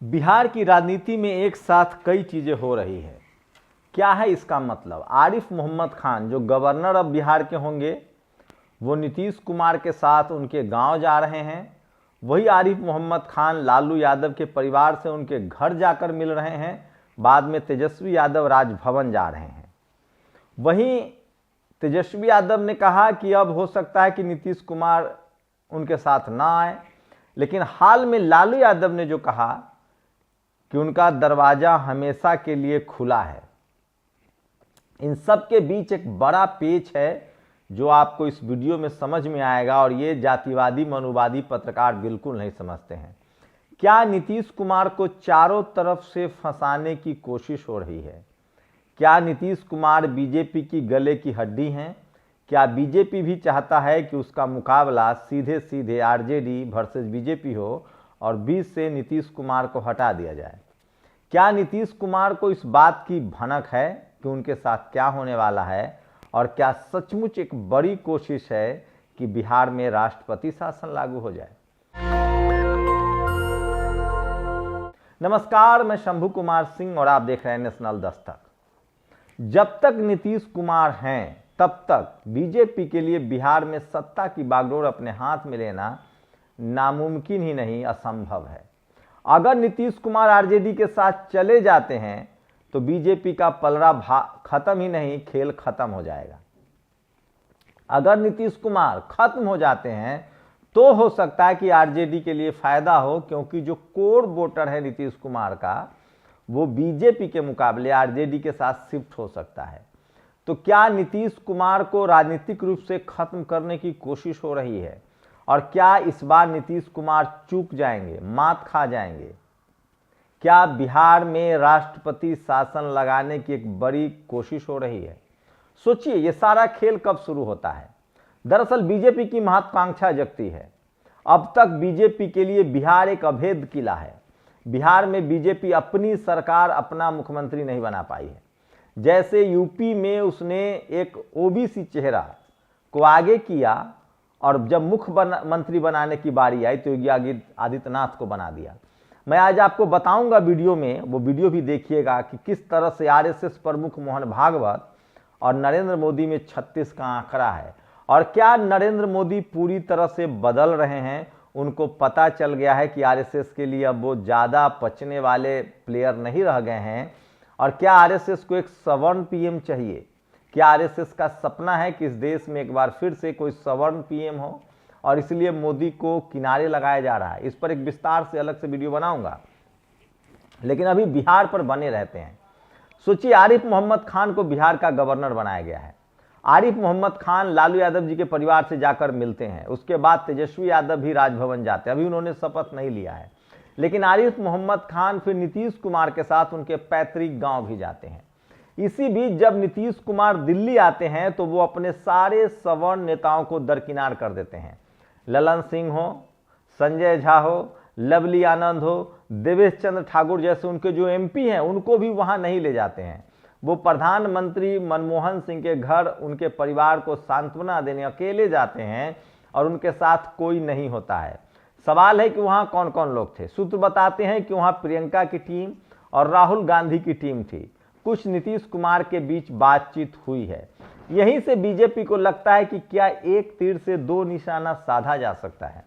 बिहार की राजनीति में एक साथ कई चीजें हो रही है। क्या है इसका मतलब? आरिफ मोहम्मद खान जो गवर्नर अब बिहार के होंगे वो नीतीश कुमार के साथ उनके गांव जा रहे हैं। वही आरिफ मोहम्मद खान लालू यादव के परिवार से उनके घर जाकर मिल रहे हैं। बाद में तेजस्वी यादव राजभवन जा रहे हैं। वहीं तेजस्वी यादव ने कहा कि अब हो सकता है कि नीतीश कुमार उनके साथ ना आए, लेकिन हाल में लालू यादव ने जो कहा कि उनका दरवाजा हमेशा के लिए खुला है। इन सब के बीच एक बड़ा पेच है जो आपको इस वीडियो में समझ में आएगा, और ये जातिवादी मनुवादी पत्रकार बिल्कुल नहीं समझते हैं। क्या नीतीश कुमार को चारों तरफ से फंसाने की कोशिश हो रही है? क्या नीतीश कुमार बीजेपी की गले की हड्डी हैं? क्या बीजेपी भी चाहता है कि उसका मुकाबला सीधे सीधे आरजेडी वर्सेस बीजेपी हो और बीच से नीतीश कुमार को हटा दिया जाए? क्या नीतीश कुमार को इस बात की भनक है कि उनके साथ क्या होने वाला है, और क्या सचमुच एक बड़ी कोशिश है कि बिहार में राष्ट्रपति शासन लागू हो जाए? नमस्कार, मैं शंभू कुमार सिंह और आप देख रहे हैं नेशनल दस्तक। जब तक नीतीश कुमार हैं तब तक बीजेपी के लिए बिहार में सत्ता की बागडोर अपने हाथ में लेना नामुमकिन ही नहीं, असंभव है। अगर नीतीश कुमार आरजेडी के साथ चले जाते हैं तो बीजेपी का पलड़ा खत्म ही नहीं, खेल खत्म हो जाएगा। अगर नीतीश कुमार खत्म हो जाते हैं तो हो सकता है कि आरजेडी के लिए फायदा हो, क्योंकि जो कोर वोटर है नीतीश कुमार का वो बीजेपी के मुकाबले आरजेडी के साथ शिफ्ट हो सकता है। तो क्या नीतीश कुमार को राजनीतिक रूप से खत्म करने की कोशिश हो रही है? और क्या इस बार नीतीश कुमार चूक जाएंगे, मात खा जाएंगे? क्या बिहार में राष्ट्रपति शासन लगाने की एक बड़ी कोशिश हो रही है? सोचिए, ये सारा खेल कब शुरू होता है? दरअसल बीजेपी की महत्वाकांक्षा जगती है। अब तक बीजेपी के लिए बिहार एक अभेद किला है। बिहार में बीजेपी अपनी सरकार, अपना मुख्यमंत्री नहीं बना पाई है। जैसे यूपी में उसने एक ओबीसी चेहरा को आगे किया, और जब मुख्यमंत्री बनाने की बारी आई तो योगी आदित्यनाथ को बना दिया। मैं आज आपको बताऊंगा वीडियो में, वो वीडियो भी देखिएगा कि किस तरह से आरएसएस प्रमुख मोहन भागवत और नरेंद्र मोदी में 36 का आंकड़ा है, और क्या नरेंद्र मोदी पूरी तरह से बदल रहे हैं। उनको पता चल गया है कि आरएसएस के लिए अब वो ज़्यादा पचने वाले प्लेयर नहीं रह गए हैं। और क्या आरएसएस को एक सवर्ण पीएम चाहिए? क्या आरएसएस का सपना है कि इस देश में एक बार फिर से कोई सवर्ण पीएम हो, और इसलिए मोदी को किनारे लगाया जा रहा है? इस पर एक विस्तार से अलग से वीडियो बनाऊंगा, लेकिन अभी बिहार पर बने रहते हैं। सोचिए, आरिफ मोहम्मद खान को बिहार का गवर्नर बनाया गया है। आरिफ मोहम्मद खान लालू यादव जी के परिवार से जाकर मिलते हैं। उसके बाद तेजस्वी यादव भी राजभवन जाते हैं। अभी उन्होंने शपथ नहीं लिया है, लेकिन आरिफ मोहम्मद खान फिर नीतीश कुमार के साथ उनके पैतृक गांव भी जाते हैं। इसी बीच जब नीतीश कुमार दिल्ली आते हैं तो वो अपने सारे सवर्ण नेताओं को दरकिनार कर देते हैं। ललन सिंह हो, संजय झा हो, लवली आनंद हो, देवेश चंद्र ठाकुर जैसे उनके जो एमपी हैं उनको भी वहां नहीं ले जाते हैं। वो प्रधानमंत्री मनमोहन सिंह के घर उनके परिवार को सांत्वना देने अकेले जाते हैं, और उनके साथ कोई नहीं होता है। सवाल है कि वहां कौन कौन लोग थे? सूत्र बताते हैं कि वहां प्रियंका की टीम और राहुल गांधी की टीम थी। कुछ नीतीश कुमार के बीच बातचीत हुई है। यहीं से बीजेपी को लगता है कि क्या एक तीर से दो निशाना साधा जा सकता है।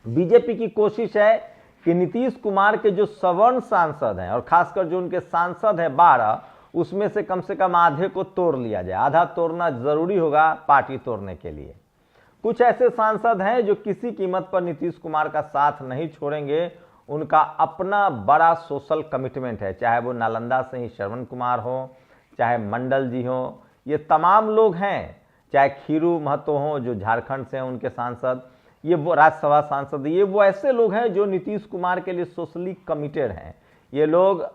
बीजेपी की कोशिश है कि नीतीश कुमार के जो सवर्ण सांसद हैं, और खासकर जो उनके सांसद हैं 12, उसमें से कम आधे को तोड़ लिया जाए। आधा तोड़ना जरूरी होगा पार्टी तोड़ने के लिए। कुछ ऐसे सांसद हैं जो किसी कीमत पर नीतीश कुमार का साथ नहीं छोड़ेंगे। उनका अपना बड़ा सोशल कमिटमेंट है, चाहे वो नालंदा से ही श्रवण कुमार हो, चाहे मंडल जी हो, ये तमाम लोग हैं, चाहे खीरू महतो हो जो झारखंड से हैं उनके सांसद, ये वो राज्यसभा सांसद, ये वो ऐसे लोग हैं जो नीतीश कुमार के लिए सोशली कमिटेड हैं। ये लोग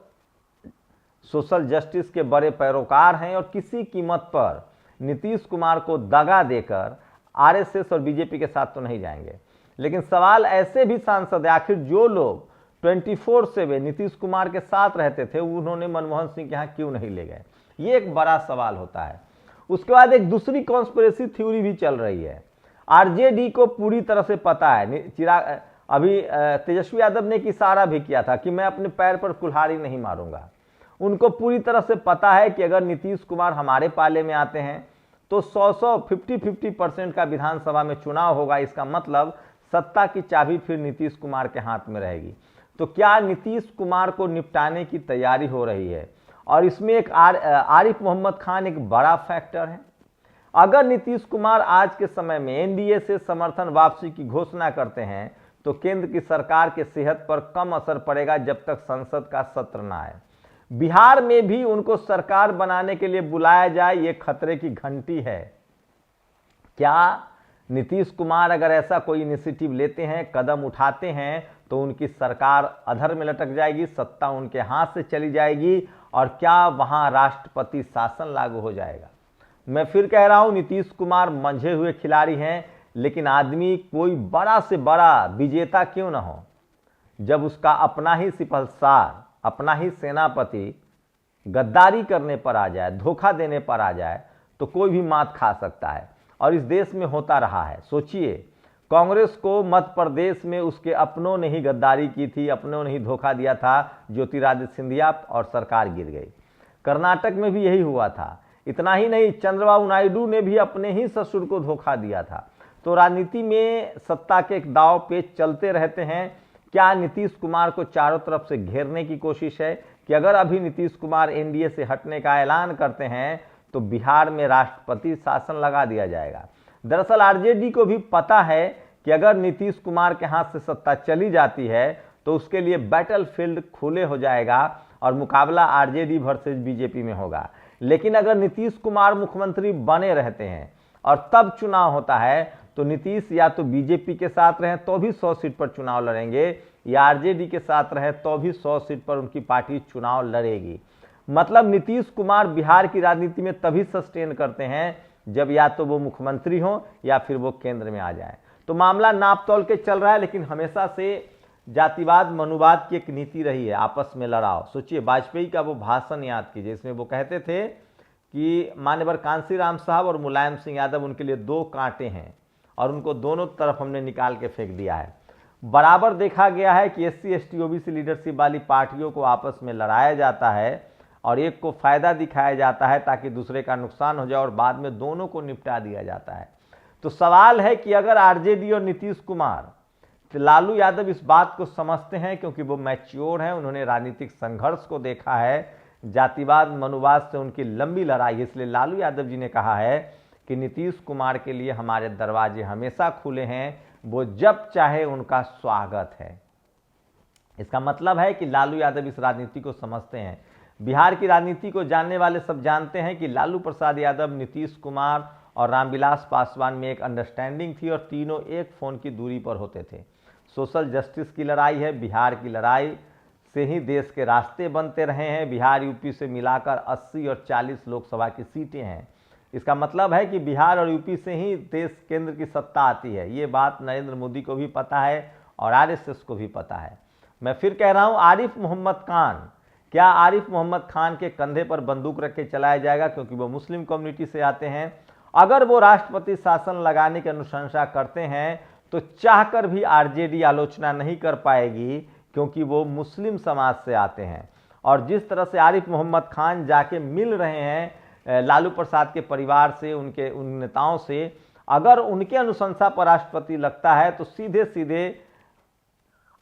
सोशल जस्टिस के बड़े पैरोकार हैं, और किसी कीमत पर नीतीश कुमार को दगा देकर आरएसएस और बीजेपी के साथ तो नहीं जाएंगे। लेकिन सवाल ऐसे भी सांसद है, आखिर जो लोग 24/7 नीतीश कुमार के साथ रहते थे उन्होंने मनमोहन सिंह के यहाँ क्यों नहीं ले गए? ये एक बड़ा सवाल होता है। उसके बाद एक दूसरी कॉन्स्पिरेसी थ्योरी भी चल रही है। आरजेडी को पूरी तरह से पता है अभी तेजस्वी यादव ने एक इशारा भी किया था कि मैं अपने पैर पर कुल्हाड़ी नहीं मारूंगा। उनको पूरी तरह से पता है कि अगर नीतीश कुमार हमारे पाले में आते हैं तो 50-50% का विधानसभा में चुनाव होगा। इसका मतलब सत्ता की चाबी फिर नीतीश कुमार के हाथ में रहेगी। तो क्या नीतीश कुमार को निपटाने की तैयारी हो रही है? और इसमें एक आरिफ मोहम्मद खान एक बड़ा फैक्टर है। अगर नीतीश कुमार आज के समय में एनडीए से समर्थन वापसी की घोषणा करते हैं तो केंद्र की सरकार के सेहत पर कम असर पड़ेगा जब तक संसद का सत्र न आए। बिहार में भी उनको सरकार बनाने के लिए बुलाया जाए, ये खतरे की घंटी है। क्या नीतीश कुमार अगर ऐसा कोई इनिशिएटिव लेते हैं, कदम उठाते हैं, तो उनकी सरकार अधर में लटक जाएगी, सत्ता उनके हाथ से चली जाएगी और क्या वहां राष्ट्रपति शासन लागू हो जाएगा? मैं फिर कह रहा हूं, नीतीश कुमार मंझे हुए खिलाड़ी हैं, लेकिन आदमी कोई बड़ा से बड़ा विजेता क्यों ना हो, जब उसका अपना ही सिपहसार, अपना ही सेनापति गद्दारी करने पर आ जाए, धोखा देने पर आ जाए, तो कोई भी मात खा सकता है। और इस देश में होता रहा है। सोचिए, कांग्रेस को मध्य प्रदेश में उसके अपनों ने ही गद्दारी की थी, अपनों ने ही धोखा दिया था, ज्योतिरादित्य सिंधिया, और सरकार गिर गई। कर्नाटक में भी यही हुआ था। इतना ही नहीं, चंद्रबाबू नायडू ने भी अपने ही ससुर को धोखा दिया था। तो राजनीति में सत्ता के एक दाव पेच चलते रहते हैं। क्या नीतीश कुमार को चारों तरफ से घेरने की कोशिश है कि अगर अभी नीतीश कुमार एनडीए से हटने का ऐलान करते हैं तो बिहार में राष्ट्रपति शासन लगा दिया जाएगा? दरअसल आरजेडी को भी पता है कि अगर नीतीश कुमार के हाथ से सत्ता चली जाती है तो उसके लिए बैटलफील्ड खुले हो जाएगा और मुकाबला आरजेडी वर्सेस बीजेपी में होगा। लेकिन अगर नीतीश कुमार मुख्यमंत्री बने रहते हैं और तब चुनाव होता है तो नीतीश या तो बीजेपी के साथ रहें तो भी 100 सीट पर चुनाव लड़ेंगे, या आरजेडी के साथ रहे तो भी 100 सीट पर उनकी पार्टी चुनाव लड़ेगी। मतलब नीतीश कुमार बिहार की राजनीति में तभी सस्टेन करते हैं जब या तो वो मुख्यमंत्री हो या फिर वो केंद्र में आ जाए। तो मामला नाप तोल के चल रहा है, लेकिन हमेशा से जातिवाद मनुवाद की एक नीति रही है, आपस में लड़ाओ। सोचिए, वाजपेयी का वो भाषण याद कीजिए, इसमें वो कहते थे कि मान्यवर कांशीराम साहब और मुलायम सिंह यादव उनके लिए दो कांटे हैं और उनको दोनों तरफ हमने निकाल के फेंक दिया है। बराबर देखा गया है कि एससी एसटी ओबीसी लीडरशिप वाली पार्टियों को आपस में लड़ाया जाता है और एक को फायदा दिखाया जाता है ताकि दूसरे का नुकसान हो जाए और बाद में दोनों को निपटा दिया जाता है। तो सवाल है कि अगर आरजेडी और नीतीश कुमार, लालू यादव इस बात को समझते हैं क्योंकि वो मैच्योर हैं, उन्होंने राजनीतिक संघर्ष को देखा है, जातिवाद मनुवाद से उनकी लंबी लड़ाई, इसलिए लालू यादव जी ने कहा है कि नीतीश कुमार के लिए हमारे दरवाजे हमेशा खुले हैं, वो जब चाहे उनका स्वागत है। इसका मतलब है कि लालू यादव इस राजनीति को समझते हैं। बिहार की राजनीति को जानने वाले सब जानते हैं कि लालू प्रसाद यादव, नीतीश कुमार और रामविलास पासवान में एक अंडरस्टैंडिंग थी और तीनों एक फोन की दूरी पर होते थे। सोशल जस्टिस की लड़ाई है, बिहार की लड़ाई से ही देश के रास्ते बनते रहे हैं। बिहार यूपी से मिलाकर 80 और 40 लोकसभा की सीटें हैं। इसका मतलब है कि बिहार और यूपी से ही देश केंद्र की सत्ता आती है। ये बात नरेंद्र मोदी को भी पता है और आरएसएस को भी पता है। मैं फिर कह रहा हूं, आरिफ मोहम्मद खान, क्या आरिफ मोहम्मद खान के कंधे पर बंदूक रख के चलाया जाएगा क्योंकि वो मुस्लिम कम्युनिटी से आते हैं? अगर वो राष्ट्रपति शासन लगाने की अनुशंसा करते हैं तो चाहकर भी आरजेडी आलोचना नहीं कर पाएगी क्योंकि वो मुस्लिम समाज से आते हैं। और जिस तरह से आरिफ मोहम्मद खान जाके मिल रहे हैं लालू प्रसाद के परिवार से, उन नेताओं से, अगर उनके अनुशंसा पर राष्ट्रपति लगता है तो सीधे सीधे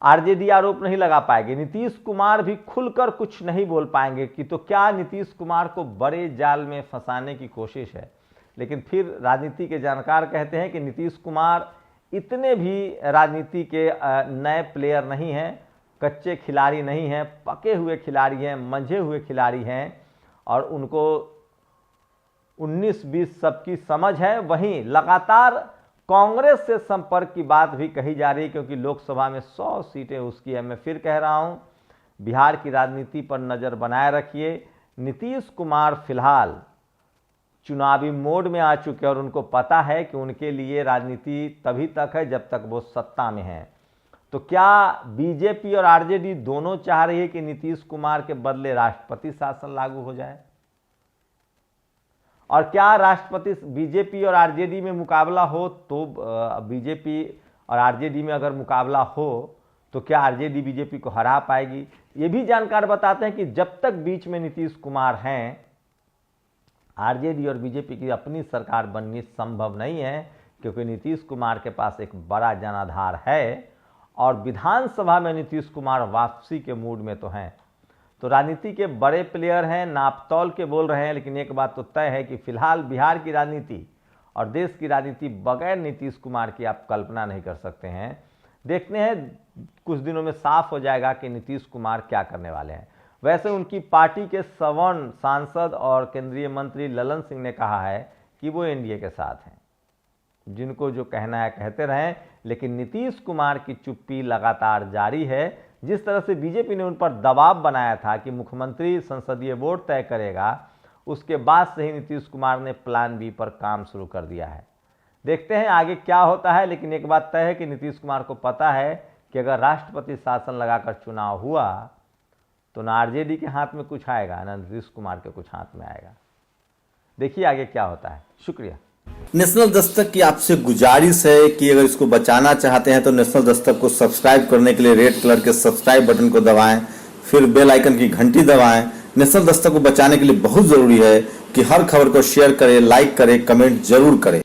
आरजेडी आरोप नहीं लगा पाएंगे। नीतीश कुमार भी खुलकर कुछ नहीं बोल पाएंगे कि तो क्या नीतीश कुमार को बड़े जाल में फंसाने की कोशिश है। लेकिन फिर राजनीति के जानकार कहते हैं कि नीतीश कुमार इतने भी राजनीति के नए प्लेयर नहीं हैं, कच्चे खिलाड़ी नहीं हैं, पके हुए खिलाड़ी हैं, मंझे हुए खिलाड़ी हैं और उनको 19-20 सबकी समझ है। वहीं लगातार कांग्रेस से संपर्क की बात भी कही जा रही है क्योंकि लोकसभा में 100 सीटें उसकी है। मैं फिर कह रहा हूं, बिहार की राजनीति पर नजर बनाए रखिए। नीतीश कुमार फिलहाल चुनावी मोड में आ चुके हैं और उनको पता है कि उनके लिए राजनीति तभी तक है जब तक वो सत्ता में है। तो क्या बीजेपी और आरजेडी दोनों चाह रही है कि नीतीश कुमार के बदले राष्ट्रपति शासन लागू हो जाए? और क्या राष्ट्रपति बीजेपी और आरजेडी में मुकाबला हो तो बीजेपी और आरजेडी में अगर मुकाबला हो तो क्या आरजेडी बीजेपी को हरा पाएगी? ये भी जानकार बताते हैं कि जब तक बीच में नीतीश कुमार हैं, आरजेडी और बीजेपी की अपनी सरकार बननी संभव नहीं है, क्योंकि नीतीश कुमार के पास एक बड़ा जनाधार है और विधानसभा में नीतीश कुमार वापसी के मूड में तो हैं। तो राजनीति के बड़े प्लेयर हैं, नापतौल के बोल रहे हैं, लेकिन एक बात तो तय है कि फिलहाल बिहार की राजनीति और देश की राजनीति बगैर नीतीश कुमार की आप कल्पना नहीं कर सकते हैं। देखते हैं कुछ दिनों में साफ हो जाएगा कि नीतीश कुमार क्या करने वाले हैं। वैसे उनकी पार्टी के सवर्ण सांसद और केंद्रीय मंत्री ललन सिंह ने कहा है कि वो एनडीए के साथ हैं, जिनको जो कहना है कहते रहें, लेकिन नीतीश कुमार की चुप्पी लगातार जारी है। जिस तरह से बीजेपी ने उन पर दबाव बनाया था कि मुख्यमंत्री संसदीय बोर्ड तय करेगा, उसके बाद से ही नीतीश कुमार ने प्लान बी पर काम शुरू कर दिया है। देखते हैं आगे क्या होता है, लेकिन एक बात तय है कि नीतीश कुमार को पता है कि अगर राष्ट्रपति शासन लगाकर चुनाव हुआ तो ना आरजेडी के हाथ में कुछ आएगा, ना नीतीश कुमार के कुछ हाथ में आएगा। देखिए आगे क्या होता है। शुक्रिया। नेशनल दस्तक की आपसे गुजारिश है कि अगर इसको बचाना चाहते हैं तो नेशनल दस्तक को सब्सक्राइब करने के लिए रेड कलर के सब्सक्राइब बटन को दबाएं, फिर बेल आइकन की घंटी दबाएं। नेशनल दस्तक को बचाने के लिए बहुत जरूरी है कि हर खबर को शेयर करें, लाइक करें, कमेंट जरूर करें।